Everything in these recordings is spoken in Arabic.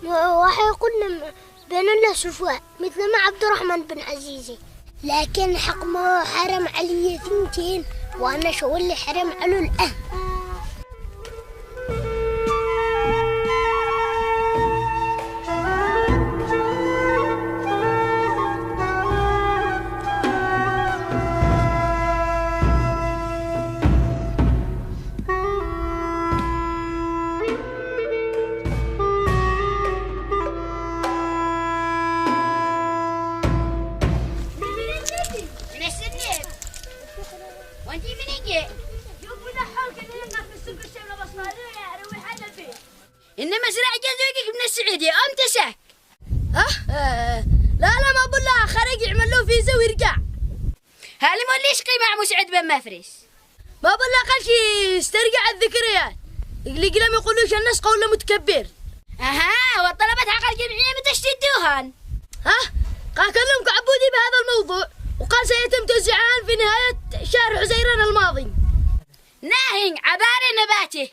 وحيكون بين الله سفواء مثل ما عبد الرحمن بن عزيزي، لكن حكمه حرم علي ثنتين وأنا شو اللي حرم على الأهل. إنما زرع جزوجك من السعودية أم تسك؟ لا ما أقول لها خرج يعمل له فيزا ويرجع. هالي موليش مع مسعد بن مفرس. ما أقول لها قال شي استرجع الذكريات. اللي قلم يقولوش الناس قوله متكبر. والطلبات حق الجمعية بتشتتوهن. قال كلمك عبودي بهذا الموضوع وقال سيتم توزيعهن في نهاية شهر عزيران الماضي. ناهين عبارة نباته.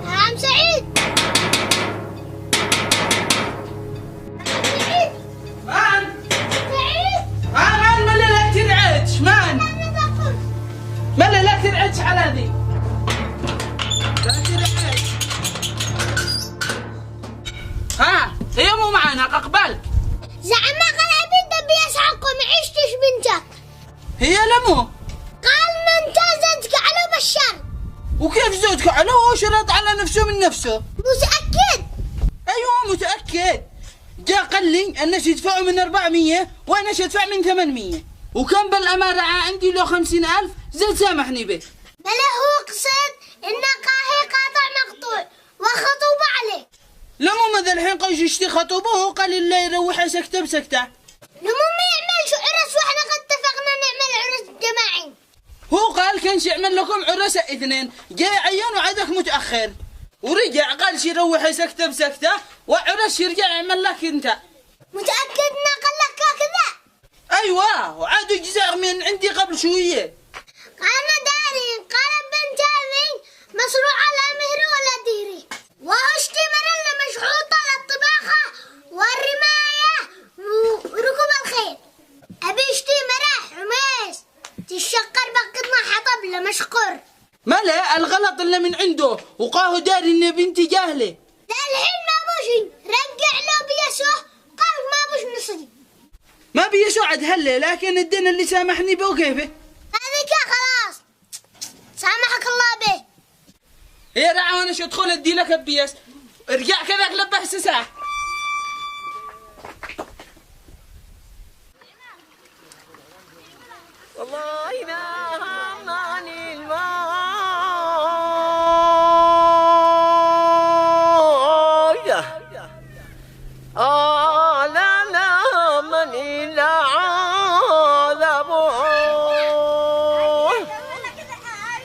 عم سعيد مان ملا لا تنعدش مان ملا لا تنعدش على ذي لا تنعدش. هي مو معانا اقبل زعما قال بنت بيسحقكم عشتش بنتك. هي لمو قال من زوجك على بشار. وكيف زوجك على هو شرط على نفسه من نفسه؟ متأكد؟ ايوه متأكد. جاء قال لي الناس يدفعوا من 400 وانا ادفع من 800 وكان بالامانه عندي له 50,000 زين سامحني به. بلا هو قصد ان قاهي قاطع مقطوع وخطوب عليه. لمو ماذا الحين قايش يشتي خطوبه وقال الله يروحها سكته بسكته. لمو ما يعملش عرس واحنا قد اتفقنا نعمل عرس جماعي. هو قال كانش يعمل لكم عرس 2 جاي عيان وعدك متاخر ورجع قال شي يروح سكته بسكته وعرس يرجع يعمل لك انت. متأكد انه قال لك كذا؟ ايوه وعاد اجزاء من عندي قبل شويه. انا داري قال بنت هذه مصروع على مهري ولا ديري واشتي مرلة مشحوطة للطباخة والرماية وركوب الخيل. ابي اشتي مرح عميس تشقر بقد ما حطب له مشقر. ملا الغلط اللي من عنده وقاهو داري ان بنتي جاهله. لا الحين ما بوشي رجع له بيسوه قال ما بوش نصدي. ما بيسوع عاد هله لكن الدين اللي سامحني به وكيفه؟ هذيك خلاص سامحك الله به. يا رعا وانا شو ادخل ادي لك البيس ارجع كذاك لبه ساعه. والله ما همني الماء لا همني العذاب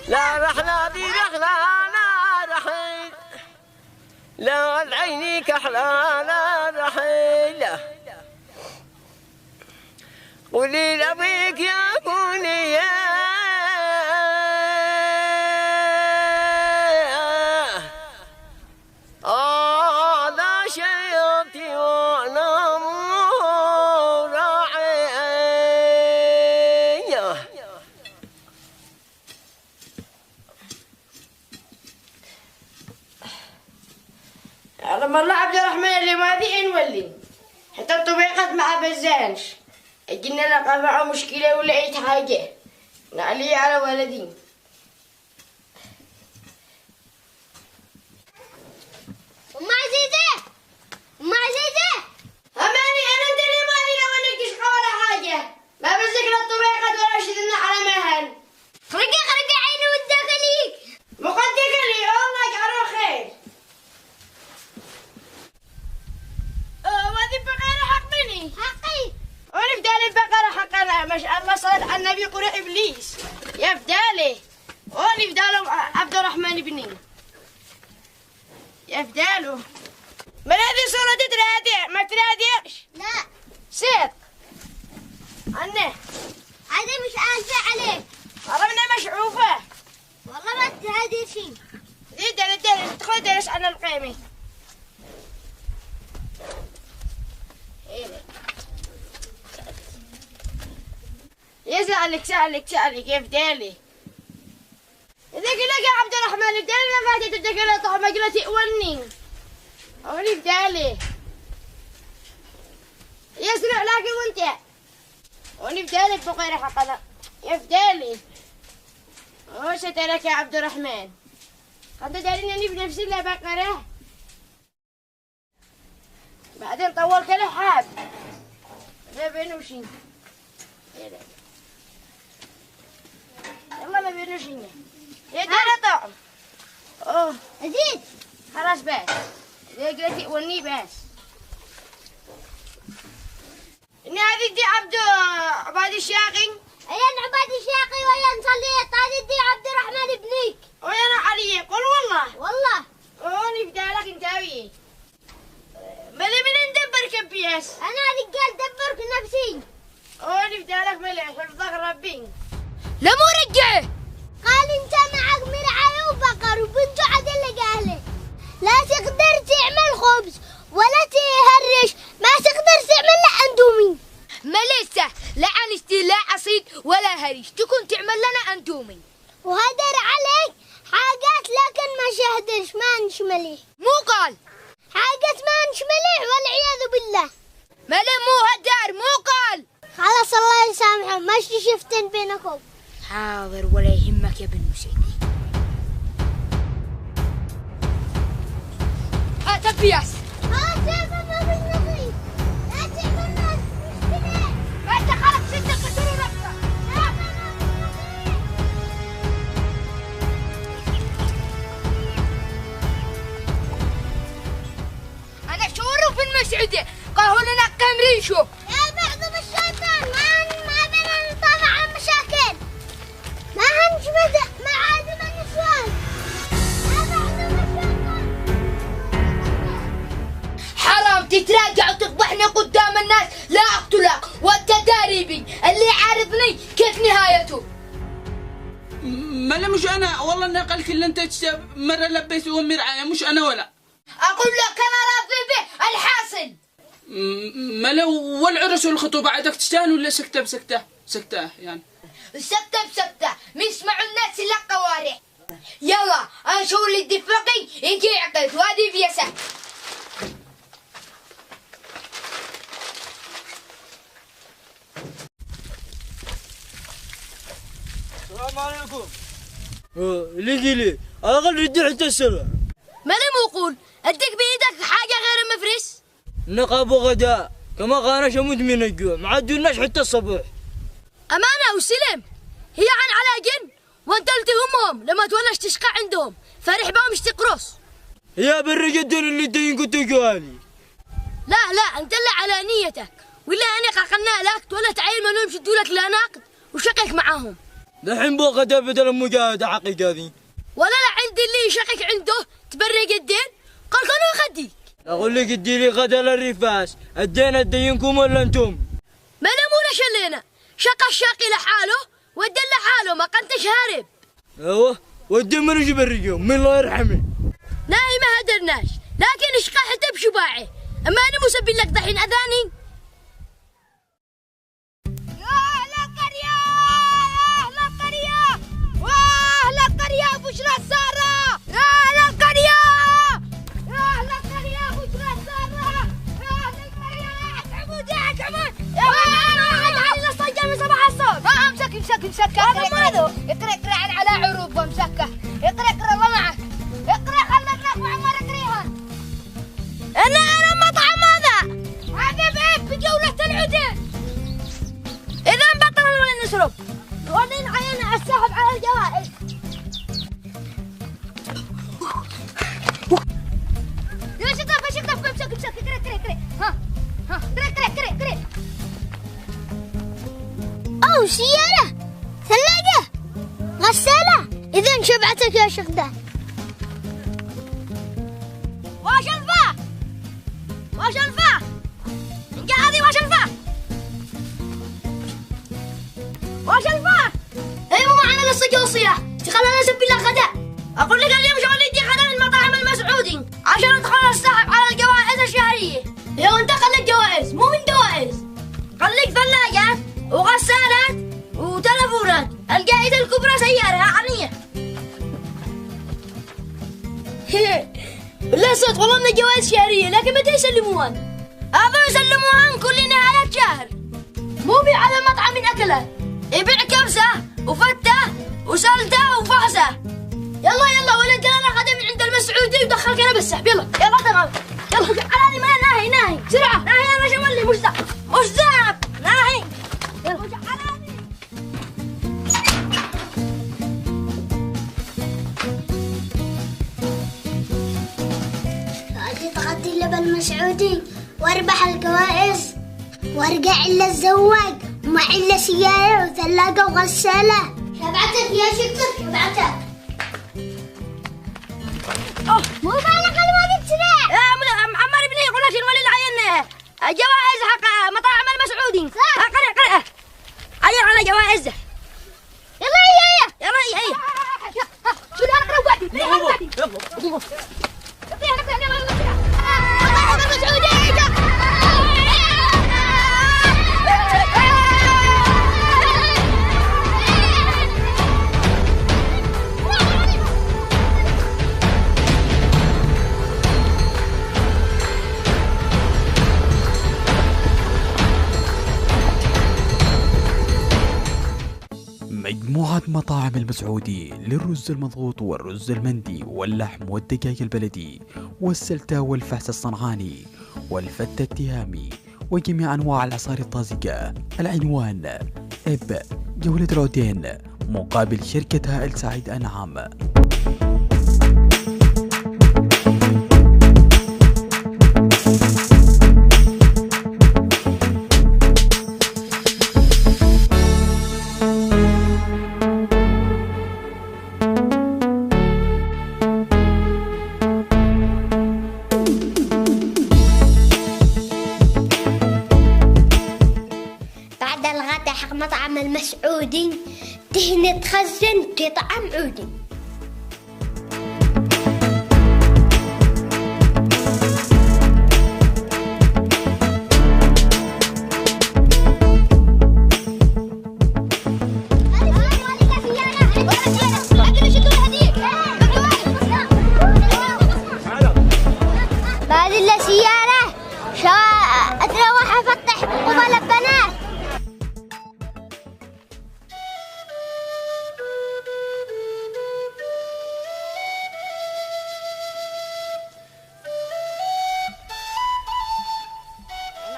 لا رحلة دي رحلة لا رحيل لا العيني كحلة لا رحيل قولي لأبيك يا كوني يا لا شيطي وانا راعي. علم الله عبد الرحمن اللي ما ذي نولي حتى الطبيقات مع بزانش قلنا لك معه مشكلة ولا أي حاجة نعلي على ولدي. أم عزيزة أم عزيزة أماني أنا أدري مالي لو أنك تشقى ولا حاجة ما بذكر الطبيقات ولا شدنا على مهل. خرجي عيني ودك ليك مقدك لي الله يجعله خير. وهذه البقرة حق مني حقي ونفدال البقرة حقنا ما شاء الله صلى على النبي قرأ إبليس يا فدالي ونفدال عبد الرحمن بني يا فداله. من هذه صورة ترادع ما ترادعش لا صدق عنه هذا مش عازة عليك. هربنا مشعوفة. والله ما تهدي شيء. دير تدخل درس عن القيمة. سألك كيف ديلي؟ إذا قلت يا عبد الرحمن بدالي ما فاتت الدقيقة طعمة قلت يقولني. أولي بدالي. يسرع لكن وانت. أولي بدالي بغير حقنا. يفدالي. وش لك يا عبد الرحمن؟ قد دارين أني بنفسي لا بقرة. بعدين طولت له حاب. ما بينوشين. يلا ما بينوشين. يا ترى طعم. أوه أزيد. خلاص بس. إذا قلت يقولني بس. إن هذه دي عباد الشاقي. أيان عباد الشاقي ويان صليت. هذه دي عبد الرحمن ابنيك. ويانا علي قول والله. والله. أوني بدالك انتاوي. ملي من ندبر كبياس. أنا رجال دبرك نفسي. أوني بدالك ملي حفظك ربي. لا مو رجعه. قال انت معك مرعاية وبقر وبنته عدل قاله. لا تقدر تعمل خبز ولا تهرش. ما تقدر تعمل لا اندومي. مليسة لا عنستي لا عصيد ولا هريش تكون تعمل لنا اندومي. وهدر عليك حاجات لكن ما شهدش ما انش مليح. مو قال حاجات ما انش مليح والعياذ بالله. ملي مو هدار مو قال. خلاص الله يسامحه ماشي شفتن بينكم. حاضر ولا يهمك يا بن مسعد. تبياس شايفه ما بالنظيف. لا تعمل ناس مشكلة. ما انت خلق ستة كسروا ربك. انا شورو في المسعدة قهوا لنا قمريشو. يا بعض الشيطان ما بينا نطلع عن مشاكل. ما هنش ما عازم النسوان. يا بعض الشيطان. حرام تتراجع وتفضحني قدام الناس لا اقتلك وانت داريبي اللي عارضني كيف نهايته. ملا مش انا والله اني قلت اللي انت مره لبيت امي رعايه مش انا ولا. اقول لك انا راضي به الحاصل. ملا والعرس والخطوبه عادك تستاهل ولا سكته بسكته؟ سكته يعني. سكتة بسكتة ميسمعوا الناس الا القوارع. يلا انشو اللي اتفقي يجي يعقد وادي بيسه. السلام عليكم. لي على الاقل ردي حتى السلام. مالي موقول اديك بايدك حاجة غير المفرس. نقاب وغداء كما كان شمود من الجوع ما عدوناش حتى الصبح. امانة وسلم هي عن على جن وانت التهمهم لما تولش تشقى عندهم فرح بهم اشتقرص. يا بالرجدين اللي دين كنت جوالي. لا انت اللي على نيتك ولا انا قلنا لك تولى تعين منهم شدوا لك لا ناقد وشقك معاهم. دحين بو غدا بدل المجاهدة حقيقة ذي. ولا لا عندي اللي يشقك عنده تبرق الدين قال كانوا يخديك. اقول لك ادي لي غدا للرفاس الدين ادينكم ولا انتم؟ ما نمونا شلينا شقى الشاقي لحاله والدين لحاله ما كنتش هارب. ايوه والدين من يجيب الرجوم من الله يرحمه. ناي ما هدرناش لكن اشقى حتى بشباعي اما انا مسبي لك دحين اذاني. بشرى السارة يا أهل القرية يا أهل القرية بشرى السارة يا أهل القرية عمود يا عمود يا أنا صجع من صباح الصبح. امسك اقرا على عروب وامسكه اقرا الله معك اقرا خلك لك وعمر اقريها. أنا مطعم هذا بعيب بجولة العدين. إذا بطل ولا نشرب ونين عينا السحب على الجوائز. يا شطف امسك كري ها كري. أو سيارة ثلاجة غسالة. إذا شبعتك يا شغدان. واش الفاه انجا هذه واش الفاه وش الفار؟ اي مو معنا لسه جوصية خلنا نسبي لك غداء. اقول لك اليوم شغلتي غدا المطاعم المسعودي عشان ادخل السحب على الجوائز الشهرية. يا انت خليك جوائز مو من جوائز، خليك ثلاجة وغسالات وتلفونات. الجائزة الكبرى سيارة عالية. لا صدق والله من جوائز شهرية، لكن متى يسلموهن؟ هذا يسلموهن كل نهاية شهر. مو بيع على المطعم من أكله، يبيع كبسة وفتة وسلتة وفعسة. يلا ولد لنا غدا من عند المسعودي ودخلك انا بالسحب. يلا تمام. يلا على ما ناهي بسرعة ناهي يا شمالي مش ذهب ناهي. يلا أجي تغطي اللبن مسعودي واربح الجوائز وارجع إلا الزواج ومع إلا سيارة وثلاجة وغسالة. شبعتك يا شكر شبعتك. مو بالك الوقت سريع. يا عمار ابني يقول لك الولي العين جوائز حق مطاعم المسعودي. صح. قرأ عين على جوائز. يلا هي شو اللي انا وقعدي يلا مجموعة مطاعم المسعودي للرز المضغوط والرز المندي واللحم والدجاج البلدي والسلتة والفحس الصنعاني والفتة التهامي وجميع أنواع العصائر الطازجة. العنوان إب جولة العودين مقابل شركة هائل سعيد أنعام. بعد الغداء حق مطعم المسعودي تهني تخزن كطعم عودي. بعد إلا سيارة أتروح أفتح قبل البنات.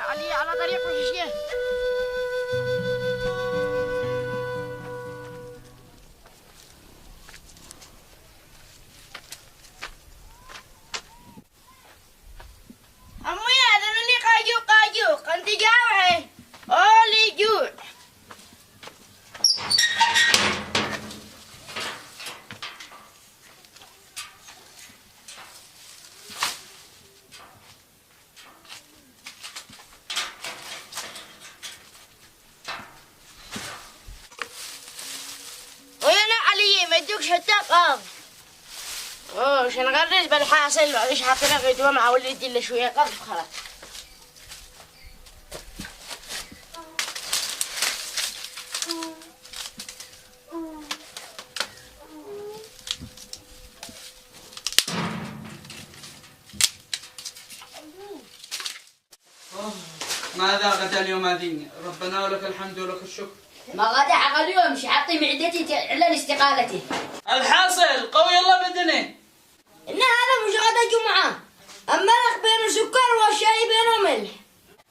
علي على طريق الشيخ. أمي أذنني قاجوق أنت جاوعي أولي جوع. ويانا علي ما يدوك شتاق عشان نغرز بالحاصل معلش حاطينها غدوة مع ولدي اللي شوية قرب خلاص. ماذا غدا اليوم هذين؟ ربنا ولك الحمد ولك الشكر. ما غدا حق اليوم حاطي معدتي اعلان استقالتي. الحاصل قوي الله بدني. إن هذا مش غدا جمعة، المرق بين السكر والشاي بينه ملح،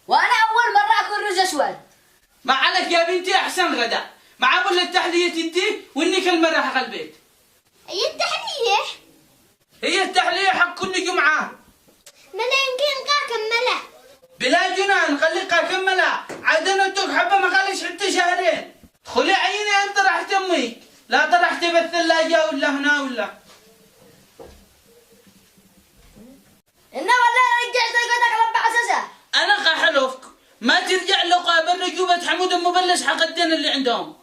وأنا أول مرة أكل رز أسود. ما عليك يا بنتي أحسن غدا مع بل التحلية انت وإنك المرة حق البيت. أي التحلية؟ هي التحلية حق كل جمعة. ما لا يمكن كملها. بلا جنان خليك أكملها عاد أنا حبة ما خليش حتى شهرين. خلي عيني أنت راح تميك لا طرحت بالثلاجة ولا هنا ولا. إنه والله رجعت قدك ربع أساسا. أنا قحلفك ما ترجع لقابل رجوبة حمود مبلش حق الدين اللي عندهم.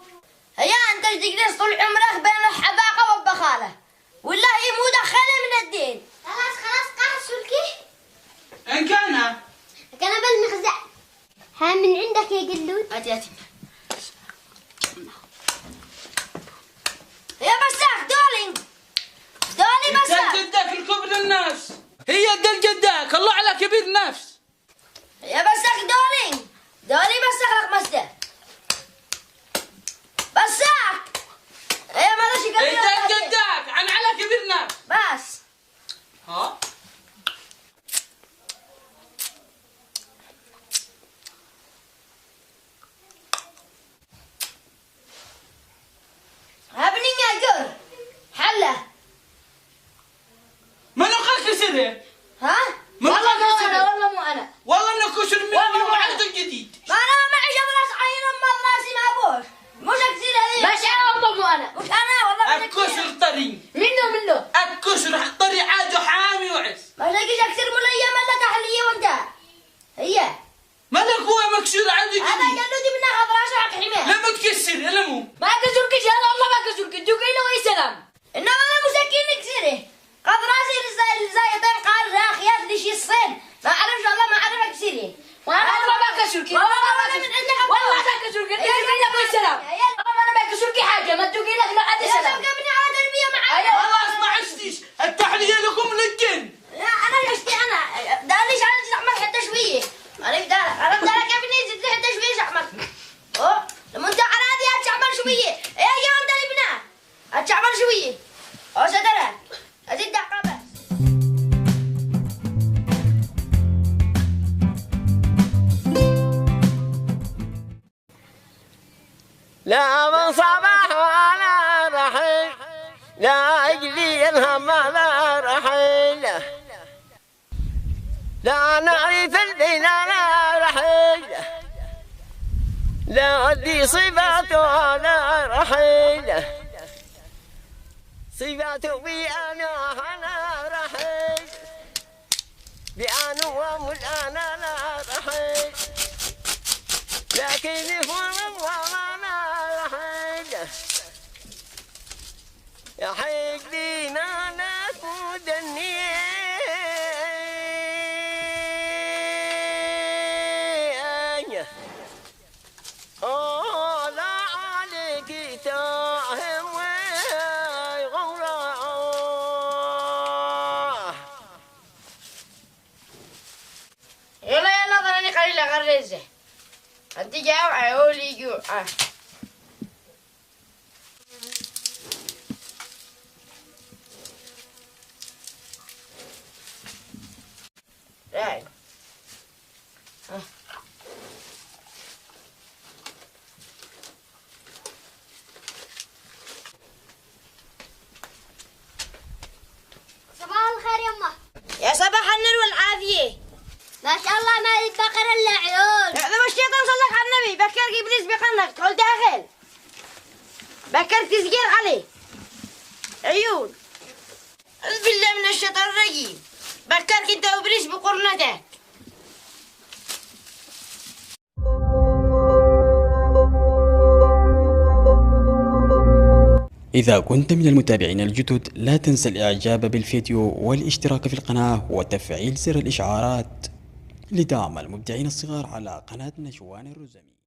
هيا انت تجلس طول عمرك بين الحذاقة والبخالة والله هي مو دخلة من الدين. خلاص قاعد سلكي. إن كان أنا بالمخزع. ها من عندك يا قلود. هاتي يا بساخ دولي بساخ. جدك الكبر النفس. هي دل جدك الله على كبير نفس. يا بساخ دولي بساخ لك مسده بساخ. يا مالش هي دل جدك عن على كبير نفس. بس ها هبني يا جر حله. منو قال كسره؟ ها من والله قال مو كسره؟ انا والله مو انا. والله انه كسر مني والله وعرض جديد. ما انا ما معي جبراس عين ام الناس ما ابوش مش اكسر هذه. مش انا والله مو انا. مش انا والله الكسر طري. منه الكسر طري عاده حامي وعس. ما تلاقيش اكسر مليه ملا تحليه وانت. هي مالك هو مكسور عاده جديد. هذا جلودي منها خضراء شعك حماه. لما تكسر المو. ما كسرك هذا والله ما كسرك دوكي له اي سلام. انما انا مسكين كسره قد راسي الزايدين قال راخيات ليش الصين ما اعرفش والله ما اعرف اكسره. وانا والله ما كسرك والله من عندك والله ما كسرك انت دوكي له اي سلام. والله انا ما كسرك حاجه ما دوكي لك لا عاد سلام. يا ابني عاد تربيه معايا. والله اسمع عشتيش التحليه لكم للجن. لا انا عشتي انا داليش انا اعمل حتى شويه. انا بدالك انا بدالك يا ابني زدت حتى شويه اعمل. اوه لما انت على هذه هتعمل شويه يا جماعه انت ابنها هتعمل شويه. او سترى ازيد دقه بس. لا من صباح ولا رحيل لا اجلي الهم لا رحيل لا نعرف البنا لا رحيل لا دي صفات ولا رحيل صفات بأنا رحيل بأنا وملأنا لا رحيل لكن فضل وما رحيل يا حيدينا نفود النية لا عليك تاهم وغمرة يلا ظنني قليل غرزه انت جاوب عيولي جوع. رايح صباح الخير يمه. يا صباح النور والعافيه. ما شاء الله ما يتبقر الا عيون. هذا ما الشيطان صلك على النبي بكر ابليس بقنك تقول داخل بكر تسجيل عليه عيون. أعوذ بالله من الشيطان الرجيم. بكرك انت وابليس بقرنتك. إذا كنت من المتابعين الجدد لا تنسى الإعجاب بالفيديو والاشتراك في القناة وتفعيل زر الإشعارات لدعم المبدعين الصغار على قناة نجوان الرزمي.